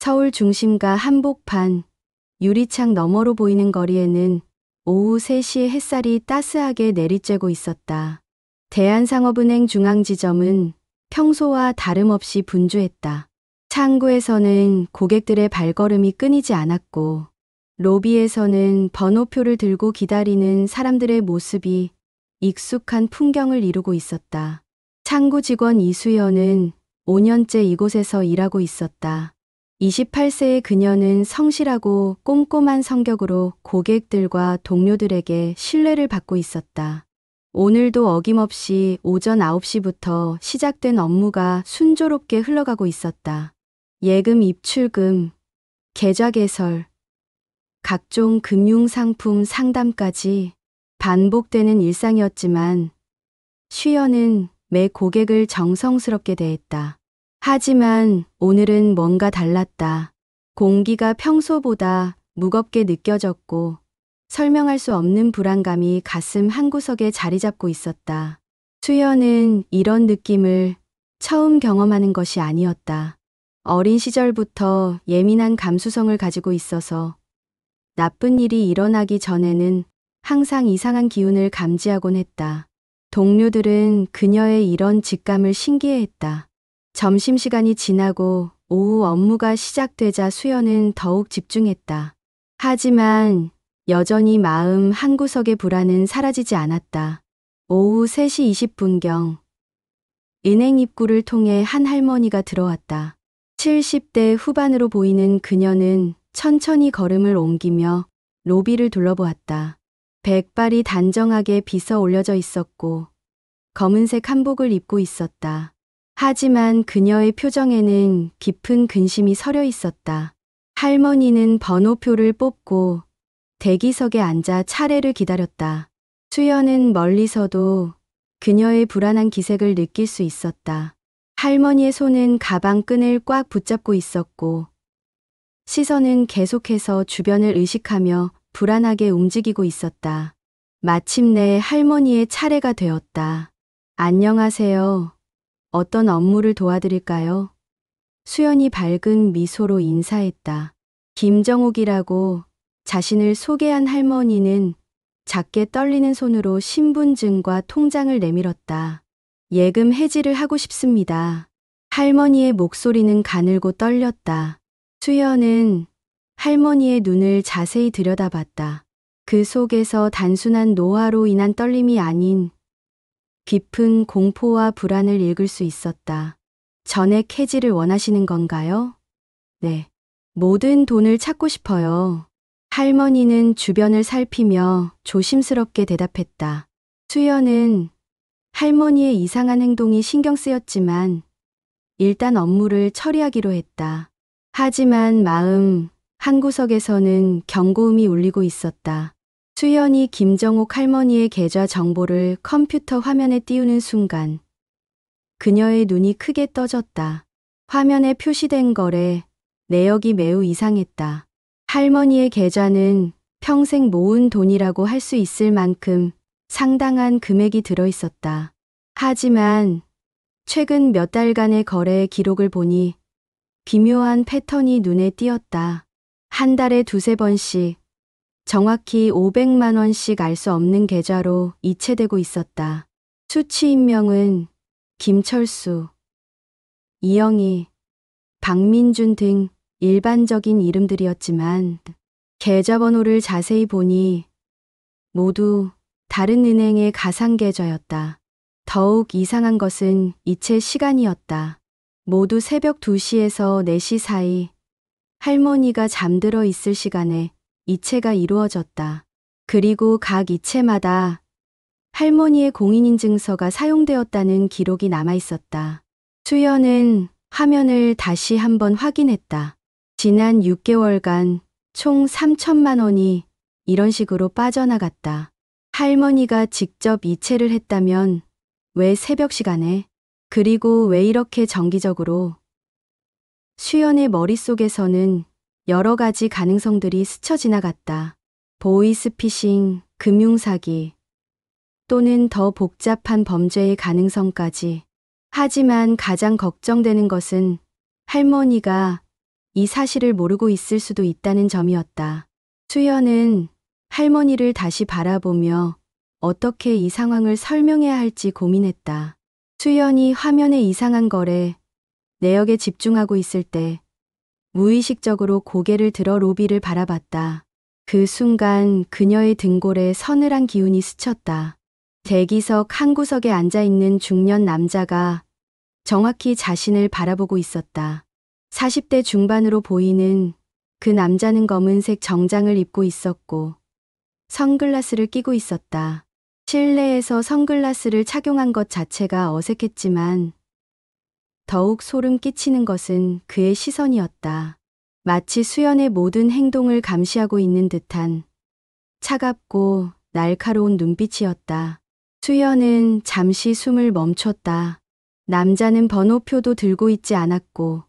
서울 중심가 한복판 유리창 너머로 보이는 거리에는 오후 3시에 햇살이 따스하게 내리쬐고 있었다. 대한상업은행 중앙지점은 평소와 다름없이 분주했다. 창구에서는 고객들의 발걸음이 끊이지 않았고 로비에서는 번호표를 들고 기다리는 사람들의 모습이 익숙한 풍경을 이루고 있었다. 창구 직원 이수연은 5년째 이곳에서 일하고 있었다. 28세의 그녀는 성실하고 꼼꼼한 성격으로 고객들과 동료들에게 신뢰를 받고 있었다. 오늘도 어김없이 오전 9시부터 시작된 업무가 순조롭게 흘러가고 있었다. 예금 입출금, 계좌 개설, 각종 금융상품 상담까지 반복되는 일상이었지만 수연은 매 고객을 정성스럽게 대했다. 하지만 오늘은 뭔가 달랐다. 공기가 평소보다 무겁게 느껴졌고 설명할 수 없는 불안감이 가슴 한구석에 자리 잡고 있었다. 수연은 이런 느낌을 처음 경험하는 것이 아니었다. 어린 시절부터 예민한 감수성을 가지고 있어서 나쁜 일이 일어나기 전에는 항상 이상한 기운을 감지하곤 했다. 동료들은 그녀의 이런 직감을 신기해했다. 점심시간이 지나고 오후 업무가 시작되자 수연은 더욱 집중했다. 하지만 여전히 마음 한구석의 불안은 사라지지 않았다. 오후 3시 20분경 은행 입구를 통해 한 할머니가 들어왔다. 70대 후반으로 보이는 그녀는 천천히 걸음을 옮기며 로비를 둘러보았다. 백발이 단정하게 빗어 올려져 있었고 검은색 한복을 입고 있었다. 하지만 그녀의 표정에는 깊은 근심이 서려 있었다. 할머니는 번호표를 뽑고 대기석에 앉아 차례를 기다렸다. 수연은 멀리서도 그녀의 불안한 기색을 느낄 수 있었다. 할머니의 손은 가방 끈을 꽉 붙잡고 있었고 시선은 계속해서 주변을 의식하며 불안하게 움직이고 있었다. 마침내 할머니의 차례가 되었다. 안녕하세요. 어떤 업무를 도와드릴까요? 수연이 밝은 미소로 인사했다. 김정옥이라고 자신을 소개한 할머니는 작게 떨리는 손으로 신분증과 통장을 내밀었다. 예금 해지를 하고 싶습니다. 할머니의 목소리는 가늘고 떨렸다. 수연은 할머니의 눈을 자세히 들여다봤다. 그 속에서 단순한 노화로 인한 떨림이 아닌 깊은 공포와 불안을 읽을 수 있었다. 전액 해지를 원하시는 건가요? 네. 모든 돈을 찾고 싶어요. 할머니는 주변을 살피며 조심스럽게 대답했다. 수연은 할머니의 이상한 행동이 신경 쓰였지만 일단 업무를 처리하기로 했다. 하지만 마음 한구석에서는 경고음이 울리고 있었다. 수연이 김정옥 할머니의 계좌 정보를 컴퓨터 화면에 띄우는 순간 그녀의 눈이 크게 떠졌다. 화면에 표시된 거래 내역이 매우 이상했다. 할머니의 계좌는 평생 모은 돈이라고 할 수 있을 만큼 상당한 금액이 들어있었다. 하지만 최근 몇 달간의 거래의 기록을 보니 기묘한 패턴이 눈에 띄었다. 한 달에 2~3번씩 정확히 500만 원씩 알 수 없는 계좌로 이체되고 있었다. 수취 인명은 김철수, 이영희, 박민준 등 일반적인 이름들이었지만 계좌번호를 자세히 보니 모두 다른 은행의 가상 계좌였다. 더욱 이상한 것은 이체 시간이었다. 모두 새벽 2시에서 4시 사이 할머니가 잠들어 있을 시간에 이체가 이루어졌다. 그리고 각 이체마다 할머니의 공인인증서가 사용되었다는 기록이 남아 있었다. 수연은 화면을 다시 한번 확인했다. 지난 6개월간 총 3천만 원이 이런 식으로 빠져나갔다. 할머니가 직접 이체를 했다면 왜 새벽 시간에? 그리고 왜 이렇게 정기적으로? 수연의 머릿속에서는 여러 가지 가능성들이 스쳐 지나갔다. 보이스피싱, 금융사기, 또는 더 복잡한 범죄의 가능성까지. 하지만 가장 걱정되는 것은 할머니가 이 사실을 모르고 있을 수도 있다는 점이었다. 수연은 할머니를 다시 바라보며 어떻게 이 상황을 설명해야 할지 고민했다. 수연이 화면에 이상한 거래 내역에 집중하고 있을 때 무의식적으로 고개를 들어 로비를 바라봤다. 그 순간 그녀의 등골에 서늘한 기운이 스쳤다. 대기석 한 구석에 앉아있는 중년 남자가 정확히 자신을 바라보고 있었다. 40대 중반으로 보이는 그 남자는 검은색 정장을 입고 있었고 선글라스를 끼고 있었다. 실내에서 선글라스를 착용한 것 자체가 어색했지만 더욱 소름 끼치는 것은 그의 시선이었다. 마치 수연의 모든 행동을 감시하고 있는 듯한 차갑고 날카로운 눈빛이었다. 수연은 잠시 숨을 멈췄다. 남자는 번호표도 들고 있지 않았고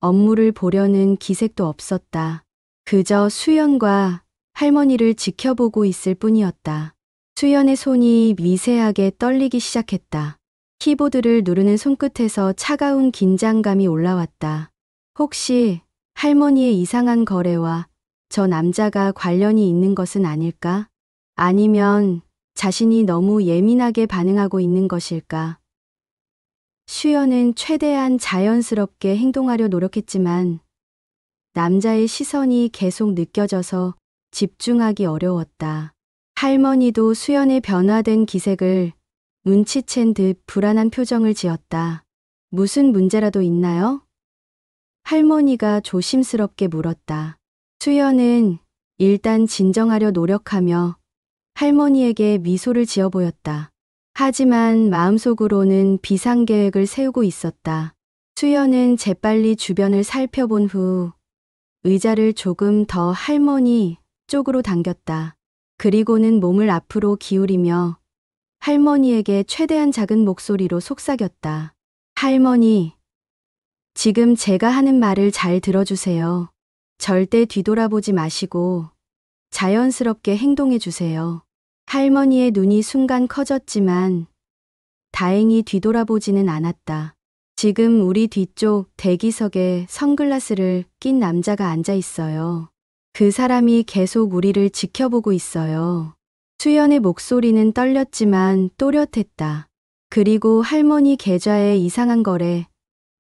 업무를 보려는 기색도 없었다. 그저 수연과 할머니를 지켜보고 있을 뿐이었다. 수연의 손이 미세하게 떨리기 시작했다. 키보드를 누르는 손끝에서 차가운 긴장감이 올라왔다. 혹시 할머니의 이상한 거래와 저 남자가 관련이 있는 것은 아닐까? 아니면 자신이 너무 예민하게 반응하고 있는 것일까? 수연은 최대한 자연스럽게 행동하려 노력했지만 남자의 시선이 계속 느껴져서 집중하기 어려웠다. 할머니도 수연의 변화된 기색을 눈치챈 듯 불안한 표정을 지었다. 무슨 문제라도 있나요? 할머니가 조심스럽게 물었다. 수연은 일단 진정하려 노력하며 할머니에게 미소를 지어 보였다. 하지만 마음속으로는 비상계획을 세우고 있었다. 수연은 재빨리 주변을 살펴본 후 의자를 조금 더 할머니 쪽으로 당겼다. 그리고는 몸을 앞으로 기울이며 할머니에게 최대한 작은 목소리로 속삭였다. 할머니, 지금 제가 하는 말을 잘 들어주세요. 절대 뒤돌아보지 마시고 자연스럽게 행동해 주세요. 할머니의 눈이 순간 커졌지만 다행히 뒤돌아보지는 않았다. 지금 우리 뒤쪽 대기석에 선글라스를 낀 남자가 앉아 있어요. 그 사람이 계속 우리를 지켜보고 있어요. 수연의 목소리는 떨렸지만 또렷했다. 그리고 할머니 계좌에 이상한 거래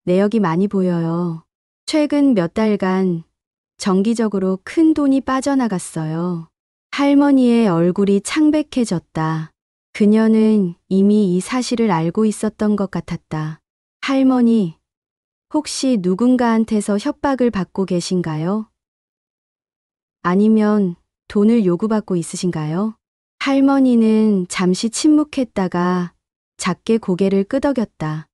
내역이 많이 보여요. 최근 몇 달간 정기적으로 큰 돈이 빠져나갔어요. 할머니의 얼굴이 창백해졌다. 그녀는 이미 이 사실을 알고 있었던 것 같았다. 할머니, 혹시 누군가한테서 협박을 받고 계신가요? 아니면 돈을 요구받고 있으신가요? 할머니는 잠시 침묵했다가 작게 고개를 끄덕였다.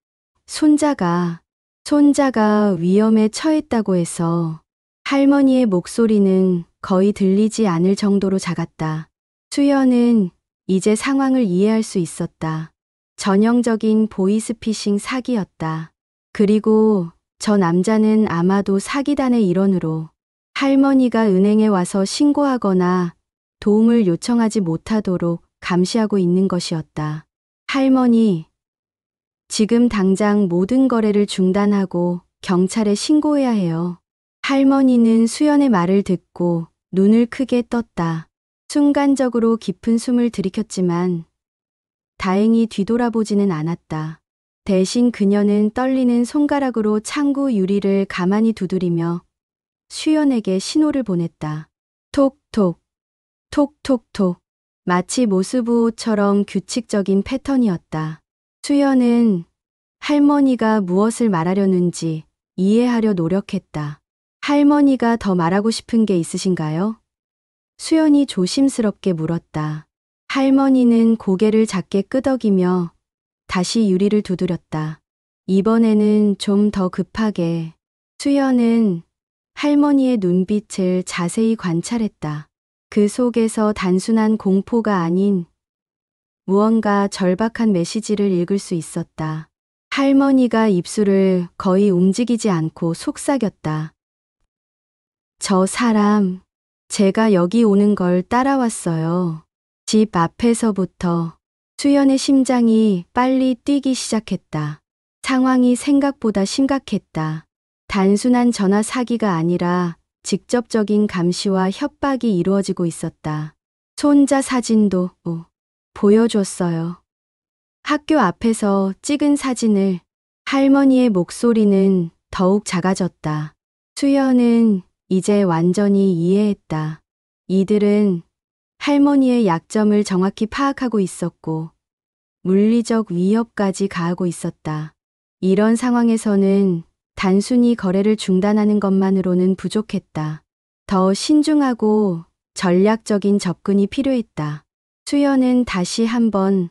손자가 위험에 처했다고 해서. 할머니의 목소리는 거의 들리지 않을 정도로 작았다. 수연은 이제 상황을 이해할 수 있었다. 전형적인 보이스피싱 사기였다. 그리고 저 남자는 아마도 사기단의 일원으로 할머니가 은행에 와서 신고하거나 도움을 요청하지 못하도록 감시하고 있는 것이었다. 할머니, 지금 당장 모든 거래를 중단하고 경찰에 신고해야 해요. 할머니는 수연의 말을 듣고 눈을 크게 떴다. 순간적으로 깊은 숨을 들이켰지만 다행히 뒤돌아보지는 않았다. 대신 그녀는 떨리는 손가락으로 창구 유리를 가만히 두드리며 수연에게 신호를 보냈다. 톡톡, 톡톡톡. 마치 모스부호처럼 규칙적인 패턴이었다. 수연은 할머니가 무엇을 말하려는지 이해하려 노력했다. 할머니가 더 말하고 싶은 게 있으신가요? 수연이 조심스럽게 물었다. 할머니는 고개를 작게 끄덕이며 다시 유리를 두드렸다. 이번에는 좀 더 급하게. 수연은 할머니의 눈빛을 자세히 관찰했다. 그 속에서 단순한 공포가 아닌 무언가 절박한 메시지를 읽을 수 있었다. 할머니가 입술을 거의 움직이지 않고 속삭였다. 저 사람, 제가 여기 오는 걸 따라왔어요. 집 앞에서부터. 수연의 심장이 빨리 뛰기 시작했다. 상황이 생각보다 심각했다. 단순한 전화 사기가 아니라 직접적인 감시와 협박이 이루어지고 있었다. 손자 사진도 보여줬어요. 학교 앞에서 찍은 사진을. 할머니의 목소리는 더욱 작아졌다. 수연은 이제 완전히 이해했다. 이들은 할머니의 약점을 정확히 파악하고 있었고 물리적 위협까지 가하고 있었다. 이런 상황에서는 단순히 거래를 중단하는 것만으로는 부족했다. 더 신중하고 전략적인 접근이 필요했다. 수연은 다시 한번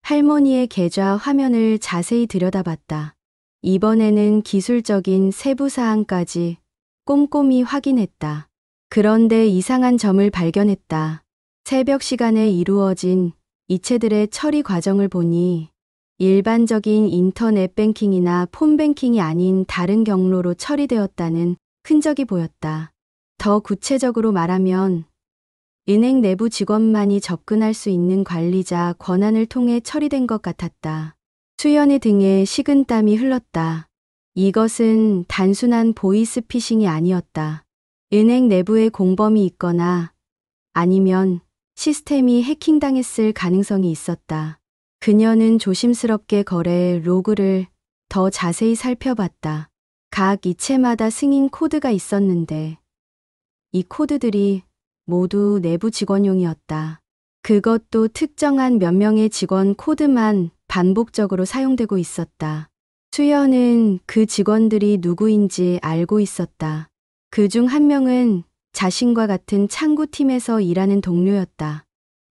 할머니의 계좌 화면을 자세히 들여다봤다. 이번에는 기술적인 세부사항까지 꼼꼼히 확인했다. 그런데 이상한 점을 발견했다. 새벽 시간에 이루어진 이체들의 처리 과정을 보니 일반적인 인터넷 뱅킹이나 폰뱅킹이 아닌 다른 경로로 처리되었다는 흔적이 보였다. 더 구체적으로 말하면 은행 내부 직원만이 접근할 수 있는 관리자 권한을 통해 처리된 것 같았다. 수연의 등에 식은땀이 흘렀다. 이것은 단순한 보이스피싱이 아니었다. 은행 내부에 공범이 있거나 아니면 시스템이 해킹당했을 가능성이 있었다. 그녀는 조심스럽게 거래 로그를 더 자세히 살펴봤다. 각 이체마다 승인 코드가 있었는데 이 코드들이 모두 내부 직원용이었다. 그것도 특정한 몇 명의 직원 코드만 반복적으로 사용되고 있었다. 수연은 그 직원들이 누구인지 알고 있었다. 그중 한 명은 자신과 같은 창구팀에서 일하는 동료였다.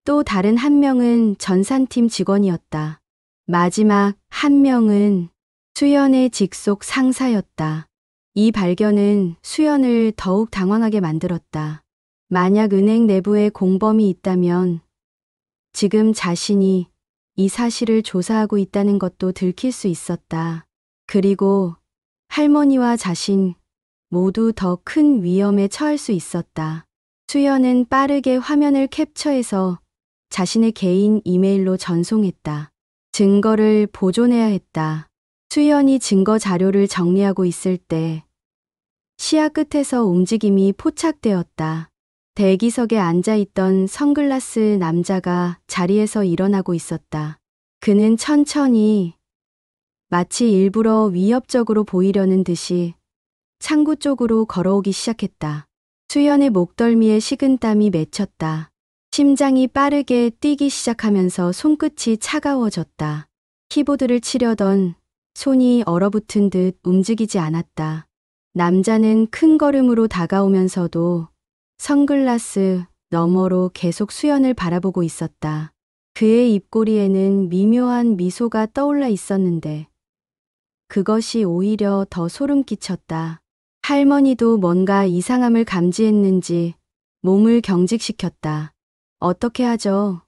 또 다른 한 명은 전산팀 직원이었다. 마지막 한 명은 수연의 직속 상사였다. 이 발견은 수연을 더욱 당황하게 만들었다. 만약 은행 내부에 공범이 있다면 지금 자신이 이 사실을 조사하고 있다는 것도 들킬 수 있었다. 그리고 할머니와 자신 모두 더 큰 위험에 처할 수 있었다. 수연은 빠르게 화면을 캡처해서 자신의 개인 이메일로 전송했다. 증거를 보존해야 했다. 수연이 증거 자료를 정리하고 있을 때 시야 끝에서 움직임이 포착되었다. 대기석에 앉아있던 선글라스 남자가 자리에서 일어나고 있었다. 그는 천천히 마치 일부러 위협적으로 보이려는 듯이 창구 쪽으로 걸어오기 시작했다. 수연의 목덜미에 식은땀이 맺혔다. 심장이 빠르게 뛰기 시작하면서 손끝이 차가워졌다. 키보드를 치려던 손이 얼어붙은 듯 움직이지 않았다. 남자는 큰 걸음으로 다가오면서도 선글라스 너머로 계속 수연을 바라보고 있었다. 그의 입꼬리에는 미묘한 미소가 떠올라 있었는데 그것이 오히려 더 소름 끼쳤다. 할머니도 뭔가 이상함을 감지했는지 몸을 경직시켰다. 어떻게 하죠?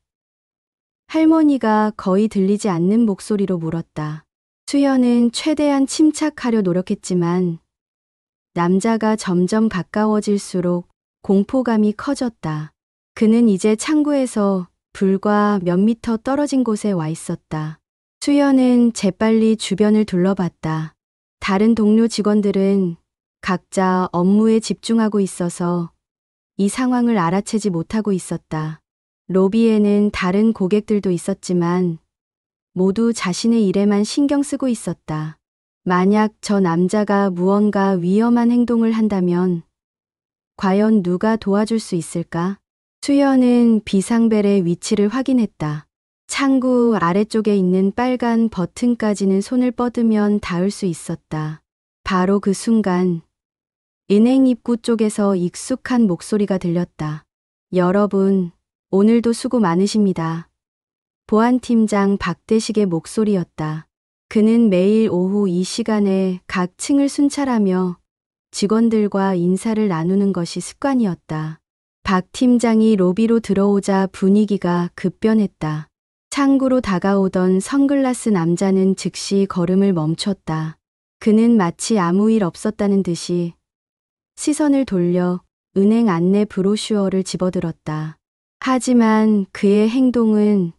할머니가 거의 들리지 않는 목소리로 물었다. 수연은 최대한 침착하려 노력했지만 남자가 점점 가까워질수록 공포감이 커졌다. 그는 이제 창구에서 불과 몇 미터 떨어진 곳에 와 있었다. 수연은 재빨리 주변을 둘러봤다. 다른 동료 직원들은 각자 업무에 집중하고 있어서 이 상황을 알아채지 못하고 있었다. 로비에는 다른 고객들도 있었지만 모두 자신의 일에만 신경 쓰고 있었다. 만약 저 남자가 무언가 위험한 행동을 한다면 과연 누가 도와줄 수 있을까? 수연은 비상벨의 위치를 확인했다. 창구 아래쪽에 있는 빨간 버튼까지는 손을 뻗으면 닿을 수 있었다. 바로 그 순간 은행 입구 쪽에서 익숙한 목소리가 들렸다. 여러분, 오늘도 수고 많으십니다. 보안팀장 박대식의 목소리였다. 그는 매일 오후 이 시간에 각 층을 순찰하며 직원들과 인사를 나누는 것이 습관이었다. 박 팀장이 로비로 들어오자 분위기가 급변했다. 창구로 다가오던 선글라스 남자는 즉시 걸음을 멈췄다. 그는 마치 아무 일 없었다는 듯이 시선을 돌려 은행 안내 브로슈어를 집어들었다. 하지만 그의 행동은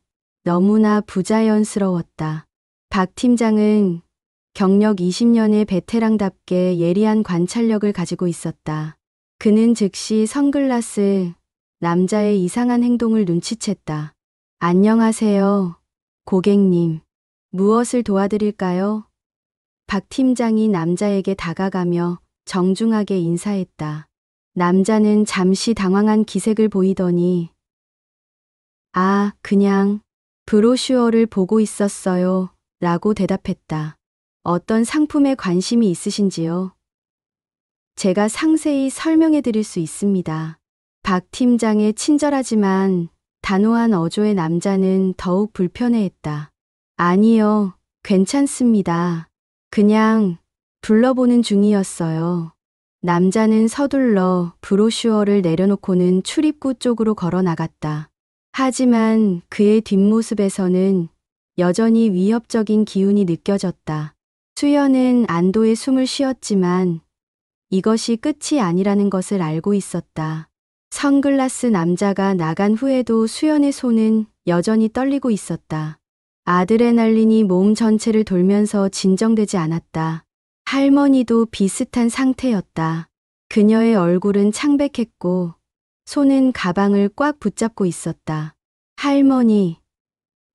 너무나 부자연스러웠다. 박 팀장은 경력 20년의 베테랑답게 예리한 관찰력을 가지고 있었다. 그는 즉시 선글라스 남자의 이상한 행동을 눈치챘다. 안녕하세요, 고객님. 무엇을 도와드릴까요? 박 팀장이 남자에게 다가가며 정중하게 인사했다. 남자는 잠시 당황한 기색을 보이더니 그냥 브로슈어를 보고 있었어요 라고 대답했다. 어떤 상품에 관심이 있으신지요? 제가 상세히 설명해 드릴 수 있습니다. 박 팀장의 친절하지만 단호한 어조의 남자는 더욱 불편해했다. 아니요, 괜찮습니다. 그냥 둘러보는 중이었어요. 남자는 서둘러 브로슈어를 내려놓고는 출입구 쪽으로 걸어 나갔다. 하지만 그의 뒷모습에서는 여전히 위협적인 기운이 느껴졌다. 수연은 안도의 숨을 쉬었지만 이것이 끝이 아니라는 것을 알고 있었다. 선글라스 남자가 나간 후에도 수연의 손은 여전히 떨리고 있었다. 아드레날린이 몸 전체를 돌면서 진정되지 않았다. 할머니도 비슷한 상태였다. 그녀의 얼굴은 창백했고 손은 가방을 꽉 붙잡고 있었다. 할머니,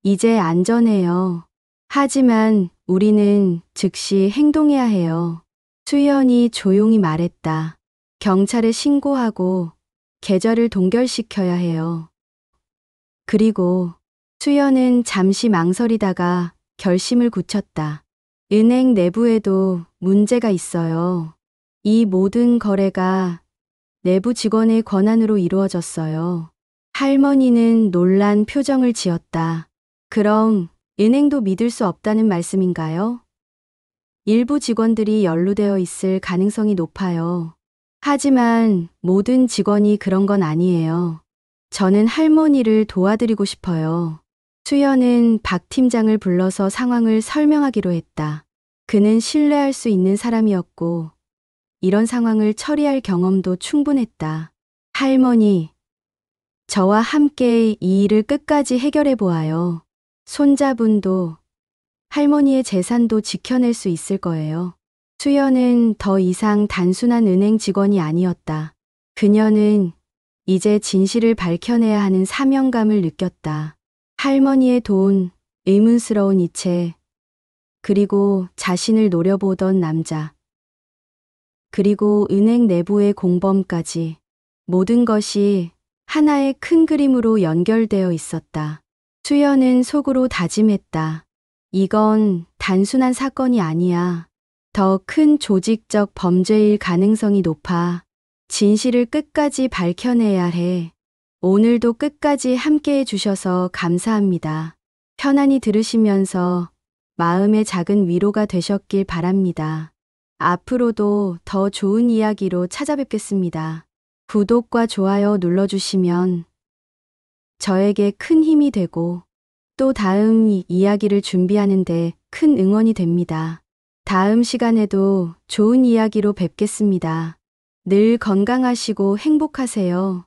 이제 안전해요. 하지만 우리는 즉시 행동해야 해요. 수연이 조용히 말했다. 경찰에 신고하고 계좌를 동결시켜야 해요. 그리고 수연은 잠시 망설이다가 결심을 굳혔다. 은행 내부에도 문제가 있어요. 이 모든 거래가 내부 직원의 권한으로 이루어졌어요. 할머니는 놀란 표정을 지었다. 그럼 은행도 믿을 수 없다는 말씀인가요? 일부 직원들이 연루되어 있을 가능성이 높아요. 하지만 모든 직원이 그런 건 아니에요. 저는 할머니를 도와드리고 싶어요. 수연은 박 팀장을 불러서 상황을 설명하기로 했다. 그는 신뢰할 수 있는 사람이었고 이런 상황을 처리할 경험도 충분했다. 할머니, 저와 함께 이 일을 끝까지 해결해 보아요. 손자분도 할머니의 재산도 지켜낼 수 있을 거예요. 수연은 더 이상 단순한 은행 직원이 아니었다. 그녀는 이제 진실을 밝혀내야 하는 사명감을 느꼈다. 할머니의 돈, 의문스러운 이체, 그리고 자신을 노려보던 남자, 그리고 은행 내부의 공범까지 모든 것이 하나의 큰 그림으로 연결되어 있었다. 수연은 속으로 다짐했다. 이건 단순한 사건이 아니야. 더 큰 조직적 범죄일 가능성이 높아. 진실을 끝까지 밝혀내야 해. 오늘도 끝까지 함께해 주셔서 감사합니다. 편안히 들으시면서 마음의 작은 위로가 되셨길 바랍니다. 앞으로도 더 좋은 이야기로 찾아뵙겠습니다. 구독과 좋아요 눌러주시면 저에게 큰 힘이 되고 또 다음 이야기를 준비하는데 큰 응원이 됩니다. 다음 시간에도 좋은 이야기로 뵙겠습니다. 늘 건강하시고 행복하세요.